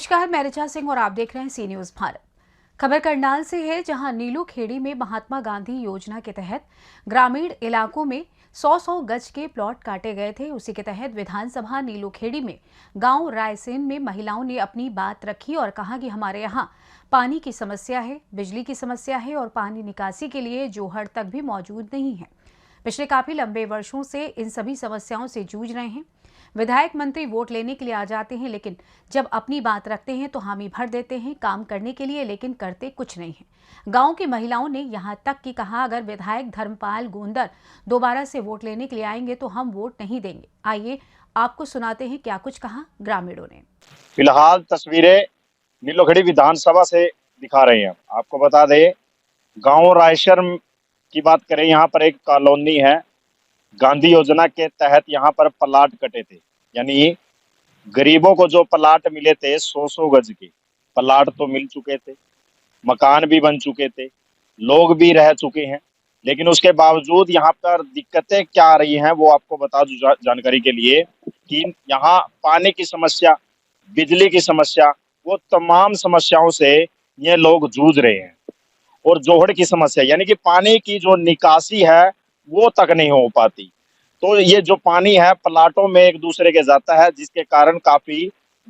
नमस्कार, मैं ऋचा सिंह और आप देख रहे हैं सी न्यूज भारत। खबर करनाल से है, जहां नीलू खेड़ी में महात्मा गांधी योजना के तहत ग्रामीण इलाकों में 100 गज के प्लॉट काटे गए थे। उसी के तहत विधानसभा नीलू खेड़ी में गांव रायसेन में महिलाओं ने अपनी बात रखी और कहा कि हमारे यहां पानी की समस्या है, बिजली की समस्या है और पानी निकासी के लिए जोहड़ तक भी मौजूद नहीं है। पिछले काफी लंबे वर्षों से इन सभी समस्याओं से जूझ रहे हैं। विधायक मंत्री वोट लेने के लिए आ जाते हैं, लेकिन जब अपनी बात रखते हैं तो हामी भर देते हैं काम करने के लिए, लेकिन करते कुछ नहीं है। गांव की महिलाओं ने यहां तक कि कहा, अगर विधायक धर्मपाल गोंदर दोबारा से वोट लेने के लिए आएंगे तो हम वोट नहीं देंगे। आइए आपको सुनाते हैं क्या कुछ कहा ग्रामीणों ने। फिलहाल तस्वीरें नीलोखेड़ी विधानसभा से दिखा रहे हैं। आपको बता दें, गांव रायसर की बात करें, यहाँ पर एक कॉलोनी है। गांधी योजना के तहत यहाँ पर प्लाट कटे थे, यानी गरीबों को जो प्लाट मिले थे 100 गज के प्लाट तो मिल चुके थे, मकान भी बन चुके थे, लोग भी रह चुके हैं। लेकिन उसके बावजूद यहाँ पर दिक्कतें क्या आ रही हैं वो आपको बता दूं जानकारी के लिए कि यहाँ पानी की समस्या, बिजली की समस्या, वो तमाम समस्याओं से ये लोग जूझ रहे हैं। और जोहड़ की समस्या, यानी कि पानी की जो निकासी है वो तक नहीं हो पाती। तो ये जो पानी है प्लाटों में एक दूसरे के जाता है, जिसके कारण काफी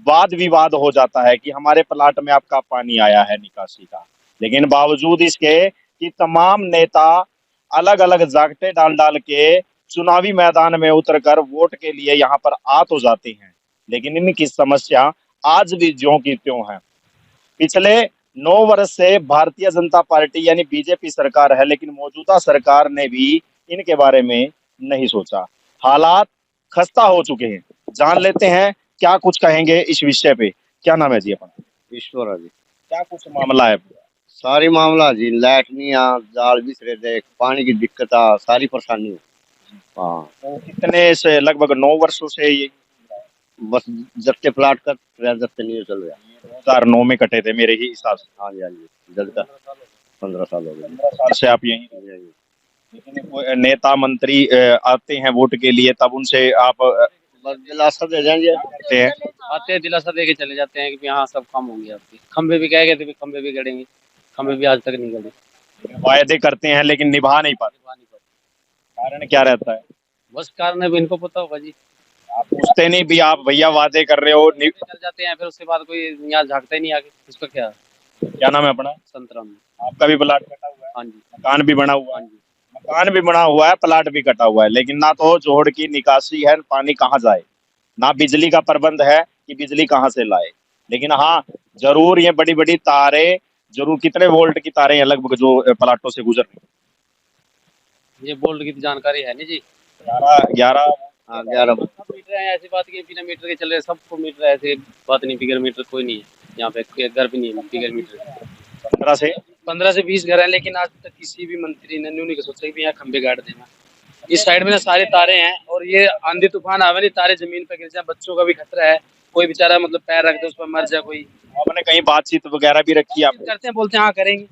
वाद विवाद हो जाता है कि हमारे प्लाट में आपका पानी आया है निकासी का। लेकिन बावजूद इसके कि तमाम नेता अलग अलग जागते डाल डाल के चुनावी मैदान में उतरकर वोट के लिए यहाँ पर आ तो जाते हैं, लेकिन इनकी समस्या आज भी ज्यों की त्यों है। पिछले 9 वर्ष से भारतीय जनता पार्टी यानी बीजेपी सरकार है, लेकिन मौजूदा सरकार ने भी इनके बारे में नहीं सोचा। हालात खस्ता हो चुके हैं। जान लेते हैं क्या कुछ कहेंगे इस विषय पे। क्या नाम है जी अपना? ईश्वर जी। क्या कुछ मामला है? सारी मामला जी, लाइट नहीं आ, जाल बिसरे दे, पानी की दिक्कत आ, सारी परेशानी हो। हाँ, तो कितने से, लगभग 9 वर्षों से ये बस जब के प्लाट कर जब से नहीं चल रहा। 2009 में कटे थे मेरे ही हिसाब से। हाँ जी, हाँ जी, जब का 15 साल हो गए। 15 साल से आप यहीं। लेकिन कोई नेता मंत्री आते हैं वोट के लिए, तब उनसे आप बस दिलासा दे जाएंगे, कहते हैं। आते हैं, दिलासा दे के चले जाते हैं कि यहाँ सब काम होंगे आपके। खंबे भी कह गए थे, खंबे भी गड़ेंगे, खंबे भी आज तक नहीं गड़े। वायदे करते हैं लेकिन निभा नहीं पाते। कारण क्या रहता है? बस कारण है, इनको पता होगा जी। आप पूछते नहीं भी, आप भैया वादे कर रहे हो चल जाते हैं, फिर उसके बाद कोई यहाँ झांकता ही नहीं आगे। उसका क्या? क्या नाम है अपना? संतराम। आपका भी प्लाट कटा हुआ है? हाँ जी। मकान भी बना हुआ हाँ है? जी। मकान भी बना हुआ है, प्लाट भी कटा हुआ है, लेकिन ना तो जोड़ की निकासी है, पानी कहाँ जाए, ना बिजली का प्रबंध है कि बिजली कहाँ से लाए। लेकिन हाँ, जरूर ये बड़ी बड़ी तारें, जरूर कितने वोल्ट की तारें हैं लगभग जो प्लाटों से गुजर रही? ये बोल्ट की तो जानकारी है नहीं जी। 11 हाँ 11 मीटर है, ऐसी बात की बिना मीटर के चल रहे, सबको मीटर है, ऐसे बात नहीं। बिगर मीटर कोई नहीं है यहाँ पे, घर भी नहीं है बिगर मीटर। 15 से 20 घर हैं, लेकिन आज तक किसी भी मंत्री ने नहीं सोचा कि यहाँ खंबे गाड़ देना। इस साइड में ना सारे तारे हैं, और ये आंधी तूफान आवे नहीं, तारे जमीन पे गिर जाए, बच्चों का भी खतरा है। कोई बेचारा मतलब पैर रख दे उस पर मर जाए कोई। आपने कहीं बातचीत वगैरह भी रखी? आप करते हैं, बोलते हैं हाँ करेंगे,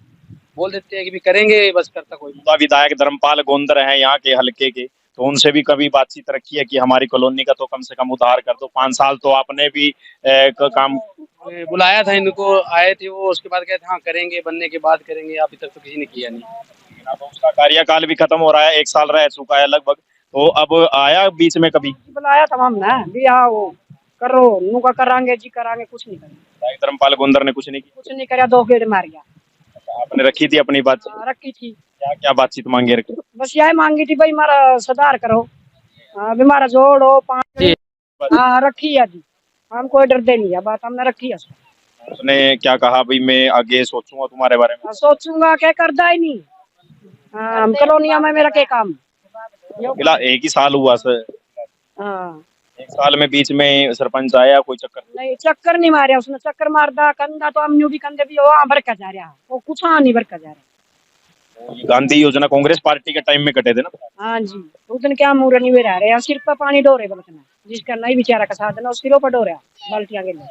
बोल देते हैं कि भी करेंगे, बस करता कोई नहीं। विधायक धर्मपाल गोंदर हैं यहाँ के हलके के, तो उनसे भी कभी बातचीत रखी है कि हमारी कॉलोनी का तो कम से कम उद्धार कर दो? 5 साल तो आपने भी काम बुलाया था इनको, आए थे वो, उसके बाद कहते हाँ करेंगे, बनने के बाद करेंगे। अभी तक तो किसी ने किया नहीं। अब उसका कार्यकाल भी खत्म हो रहा है, 1 साल रह चुका है लगभग, तो अब आया बीच में कभी? बुलाया था हमने भी, हाँ वो करो नुका करांगे जी, करांगे, कुछ नहीं करेंगे। धर्मपाल गोंदर ने कुछ नहीं किया? कुछ नहीं करा, 2 गेड़ मार गया। आपने रखी थी अपनी बात? रखी थी। क्या क्या बातचीत मांगे रखी? बस यही मांगी थी भाई, हमारा सुधार करो, भी हमारा जोड़ो पानी। हाँ रखी है जी, हम कोई डरते नहीं है, बात हमने रखी है। उसने क्या कहा भाई, मैं आगे सोचूंगा तुम्हारे बारे में? सोचूंगा क्या, करता ही नहीं। हाँ, कॉलोनिया में मेरा क्या काम। फिलहाल 1 ही साल हुआ सर। हाँ 1 साल में बीच में सरपंच आया, कोई चक्कर नहीं, चक्कर नहीं मारे उसने। चक्कर मारदा कंधा तो हम भी कंधे भी हो भरका जा रहा, वो कुछ नहीं भरका जा रहा। ये गांधी योजना कांग्रेस पार्टी के टाइम में कटे थे ना? हाँ जी, उस दिन क्या मुरन ही रह रहे हैं, सिर पर पानी डोरे बलकना, जिसका नहीं बेचारा का साधन है, सिरों पर डोरा बाल्टियां के लिए।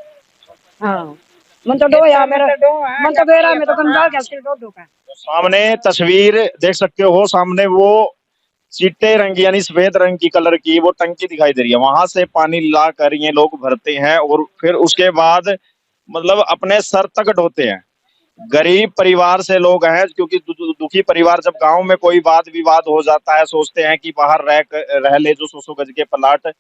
हाँ मन तो डोया मेरा, मन तो बेरा में तो गंदा क्या सिर डो का। तो सामने तस्वीर देख सकते हो, सामने वो चिट्टे रंग यानी सफेद रंग की कलर की वो टंकी दिखाई दे रही है, वहां से पानी ला कर ये लोग भरते हैं और फिर उसके बाद मतलब अपने सर तक ढोते हैं। गरीब परिवार से लोग हैं, क्योंकि दुखी परिवार जब गांव में कोई वाद विवाद हो जाता है, सोचते हैं कि बाहर रह ले, जो 100 गज के प्लाट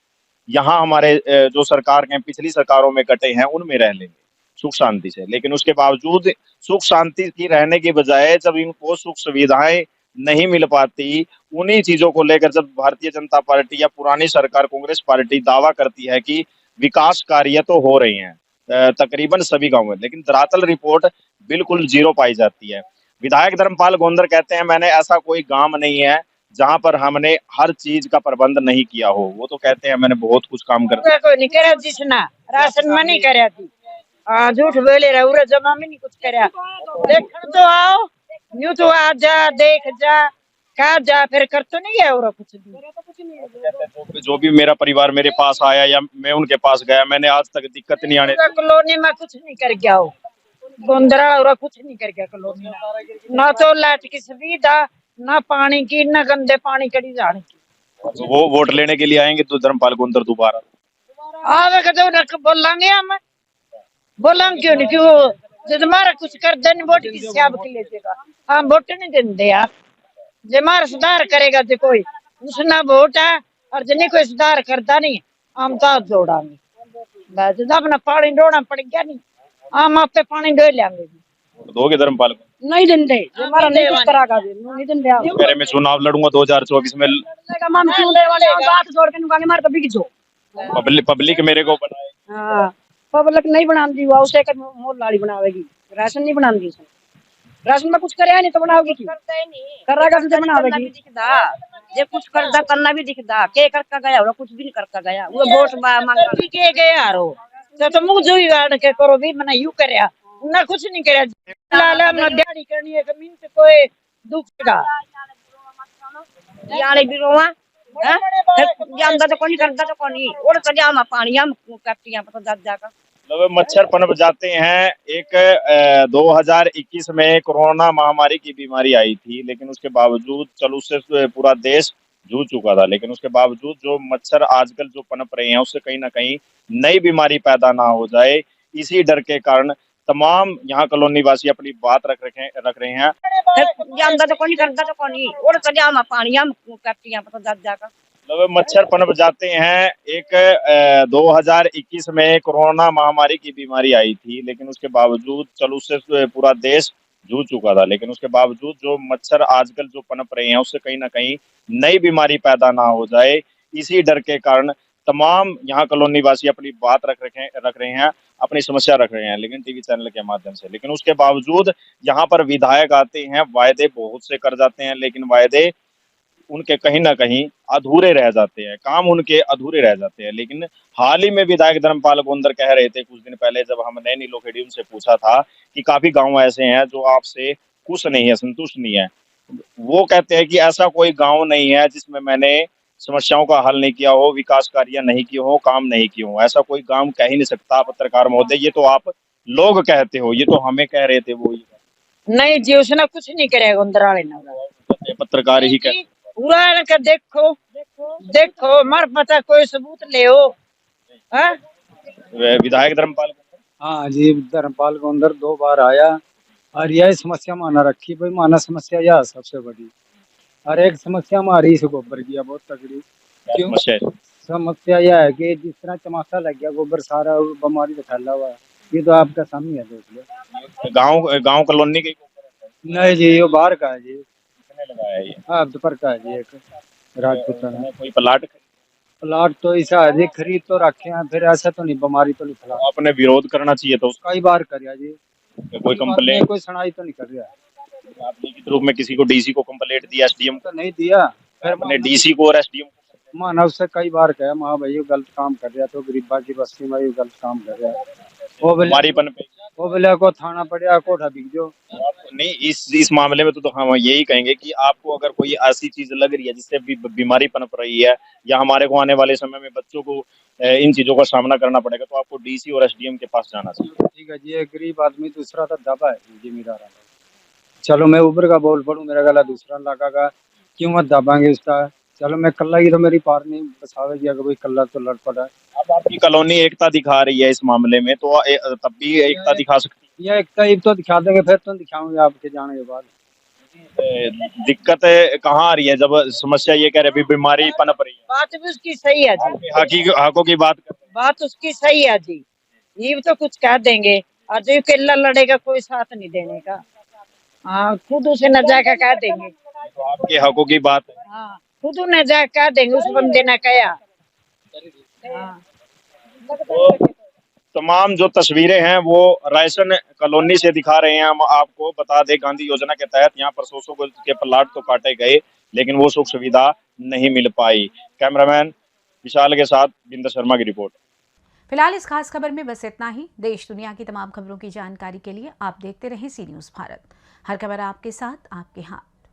यहाँ हमारे जो सरकार के पिछली सरकारों में कटे हैं उनमें रह लेंगे सुख शांति से। लेकिन उसके बावजूद सुख शांति की रहने की बजाय जब इनको सुख सुविधाएं नहीं मिल पाती, उन्हीं चीजों को लेकर जब भारतीय जनता पार्टी या पुरानी सरकार कांग्रेस पार्टी दावा करती है कि विकास कार्य तो हो रहे हैं तकरीबन सभी गांवों में, लेकिन धरातल रिपोर्ट बिल्कुल जीरो पाई जाती है। विधायक धर्मपाल गोंदर कहते हैं, मैंने ऐसा कोई गांव नहीं है जहां पर हमने हर चीज का प्रबंध नहीं किया हो। वो तो कहते हैं मैंने बहुत कुछ काम कर दिया। कोई नहीं करे जिसना राशन में नहीं करे थी, झूठ बोले रहे उरे जमा में नहीं कुछ करे। देखने तो आओ, यूं तो आ जा देख जा खा जा, फिर कर तो नहीं गया और कुछ भी। जो भी मेरा परिवार मेरे पास आया या मैं उनके पास गया, मैंने आज तक दिक्कत नहीं आने दी। कॉलोनी में कुछ नहीं कर गया हो, गोंदरा और कुछ नहीं कर गया कॉलोनी में, ना तो लाइट की सुविधा, ना पानी की, ना गंदे पानी कड़ी जाने की। तो वो वोट लेने के लिए आएंगे तो धर्मपाल गोंदर दोबारा आवेगा तो बोलेंगे हम, बोलेंगे क्यों नहीं, क्यों जब हमारा कुछ कर देने वोट किस हिसाब के लिए देगा, हम वोट नहीं देंगे यार। जो हमारा सुधार करेगा तो कोई उसना वोट है, और जिन्हें कोई सुधार करता नहीं हम तो जोड़ांगे। जब अपना पानी ढोना पड़ गया नहीं, हम आप पे पानी ढो लेंगे। दोगे धर्मपाल को? नहीं देंगे, हमारा नहीं कुछ करागा, नहीं देंगे। कह रहे मैं चुनाव लड़ूंगा 2024 में। हम क्यों दे वाले बात छोड़ के नुकाने मार तो बिक जो पब्लिक मेरे को बनाए। हाँ, पब्लिक नहीं बनाती, वो उसे कर मोल लाड़ी बनावेगी, राशन नहीं बनाती उसे। राशन में कुछ करे नहीं तो बनाओगी क्यों? करेगा तो बनावेगी। जे कुछ करदा करना भी दिखदा, के करका गया और कुछ भी नहीं करका गया, वो वोट मांगा के गया रो तो मुंह जोई गाड़ के करो भी, मैंने यूं करया ना कुछ नहीं करया। लाला में दिहाड़ी करनी है, जमीन पे कोई दुख का याले भी रोवा ਜਾਂਦਾ तो कोनी करदा तो कोनी और कदिया हम पानी हम कटियां पता दद जाका। मतलब मच्छर पनप जाते हैं। एक 2021 में कोरोना महामारी की बीमारी आई थी, लेकिन उसके बावजूद चलो उससे पूरा देश जूझ चुका था, लेकिन उसके बावजूद जो मच्छर आजकल जो पनप रहे हैं उससे कहीं ना कहीं नई बीमारी पैदा ना हो जाए, इसी डर के कारण तमाम यहाँ कॉलोनी वासी अपनी बात रख रहे हैं। ਜਾਂਦਾ तो कोनी करदा तो कोनी और कदिया हम पानी हम कटियां पता दद जाका। मतलब मच्छर पनप जाते हैं। एक 2021 में कोरोना महामारी की बीमारी आई थी, लेकिन उसके बावजूद चलो उससे पूरा देश जूझ चुका था, लेकिन उसके बावजूद जो मच्छर आजकल जो पनप रहे हैं उससे कहीं ना कहीं नई बीमारी पैदा ना हो जाए, इसी डर के कारण तमाम यहाँ कॉलोनी वासी अपनी बात रख रहे हैं, अपनी समस्या रख रहे हैं, लेकिन टीवी चैनल के माध्यम से। लेकिन उसके बावजूद यहाँ पर विधायक आते हैं, वायदे बहुत से कर जाते हैं, लेकिन वायदे उनके कहीं ना कहीं अधूरे रह जाते हैं, काम उनके अधूरे रह जाते हैं। लेकिन हाल ही में विधायक धर्मपाल गोंदर कह रहे थे कुछ दिन पहले, जब हमने नीलो खेड़ी उनसे पूछा था कि काफी गांव ऐसे हैं जो आपसे खुश नहीं है, संतुष्ट नहीं है। वो कहते हैं कि ऐसा कोई गांव नहीं है जिसमें मैंने समस्याओं का हल नहीं किया हो, विकास कार्य नहीं किए हो, काम नहीं किए हो। ऐसा कोई गांव कह ही नहीं सकता पत्रकार महोदय, ये तो आप लोग कहते हो, ये तो हमें कह रहे थे वो। नहीं जी, उसने कुछ नहीं करेगा गोंदरा वाले पत्रकार ही कह पूरा का देखो देखो मर पता कोई सबूत ले हो। विधायक धर्मपाल। हाँ जी, धर्मपाल गोंदर 2 बार आया और यही समस्या माना रखी भाई, माना समस्या यह सबसे बड़ी। और एक समस्या हमारी इस गोबर की है बहुत तगड़ी। क्यों समस्या यह है कि जिस तरह चमासा लग गया, गोबर सारा बीमारी से फैला हुआ है, ये तो आपका सामने है, देख लो। गांव कॉलोनी के नहीं जी, ये बाहर का है जी। लगाया है ये? हाँ, दोपहर का है जी, एक राजपूताना। कोई प्लाट तो ऐसा है जी, खरीद तो रखे हैं, फिर ऐसा तो नहीं बीमारी तो नहीं फैला। आपने विरोध करना चाहिए तो उसका। कई बार कर जी, कोई कंप्लेंट, कोई सुनाई तो नहीं कर रहा है। आपने लिखित रूप में किसी को डीसी को कंप्लेंट दिया, एसडीएम तो नहीं दिया, फिर मैंने डीसी को और एसडीएम को मानव से कई बार कहा, माँ भाई ये गलत काम कर रहा, तो गरीबा की बस्ती में ये गलत काम कर रहा है। वो बोले को थाना पड़े कोठा बिक जो। नहीं, इस मामले में तो हम यही कहेंगे कि आपको अगर कोई ऐसी चीज लग रही है जिससे बीमारी पनप रही है, या हमारे को आने वाले समय में बच्चों को इन चीजों का सामना करना पड़ेगा, तो आपको डीसी और एसडीएम के पास जाना चाहिए। ठीक है जी, एक गरीब आदमी, दूसरा तो दबा है जिम्मेदार। चलो मैं ऊपर का बोल पड़ू, मेरा गला दूसरा इलाका का, क्यों मत दबाएंगे उसका। चलो मैं कल्ला की तो मेरी पार नहीं बसावेगी, अगर कोई कल्ला तो लड़ पड़ा है। अब आपकी कॉलोनी एकता दिखा रही है इस मामले में, तो तब भी एकता दिखा सकती ये एक तो दिखा देंगे, फिर तो दिखाऊंगे आपके जाने के बाद। है। दिक्कत कहाँ आ रही है जब समस्या ये कह रहे अभी बीमारी पनप रही है? बात भी उसकी सही है जी, हकों की बात कर रहे हैं। बात उसकी सही है जी। ये तो कुछ कह देंगे और जो केला लड़ेगा कोई साथ नहीं देने का। हाँ, खुद उसे न जाकर कह देंगे। तो आपके हकों की बात है। हाँ, खुद उन्हें जाकर कह देंगे, उस बंदे ने कहा। हाँ, तो तमाम जो तस्वीरें हैं वो रायसन कॉलोनी से दिखा रहे हैं। हम आपको बता दें, गांधी योजना के तहत यहाँ पर 100 गज के प्लाट तो काटे गए, लेकिन वो सुख सुविधा नहीं मिल पाई। कैमरामैन विशाल के साथ बिंदर शर्मा की रिपोर्ट। फिलहाल इस खास खबर में बस इतना ही। देश दुनिया की तमाम खबरों की जानकारी के लिए आप देखते रहें सी न्यूज़ भारत। हर खबर आपके साथ, आपके हाथ।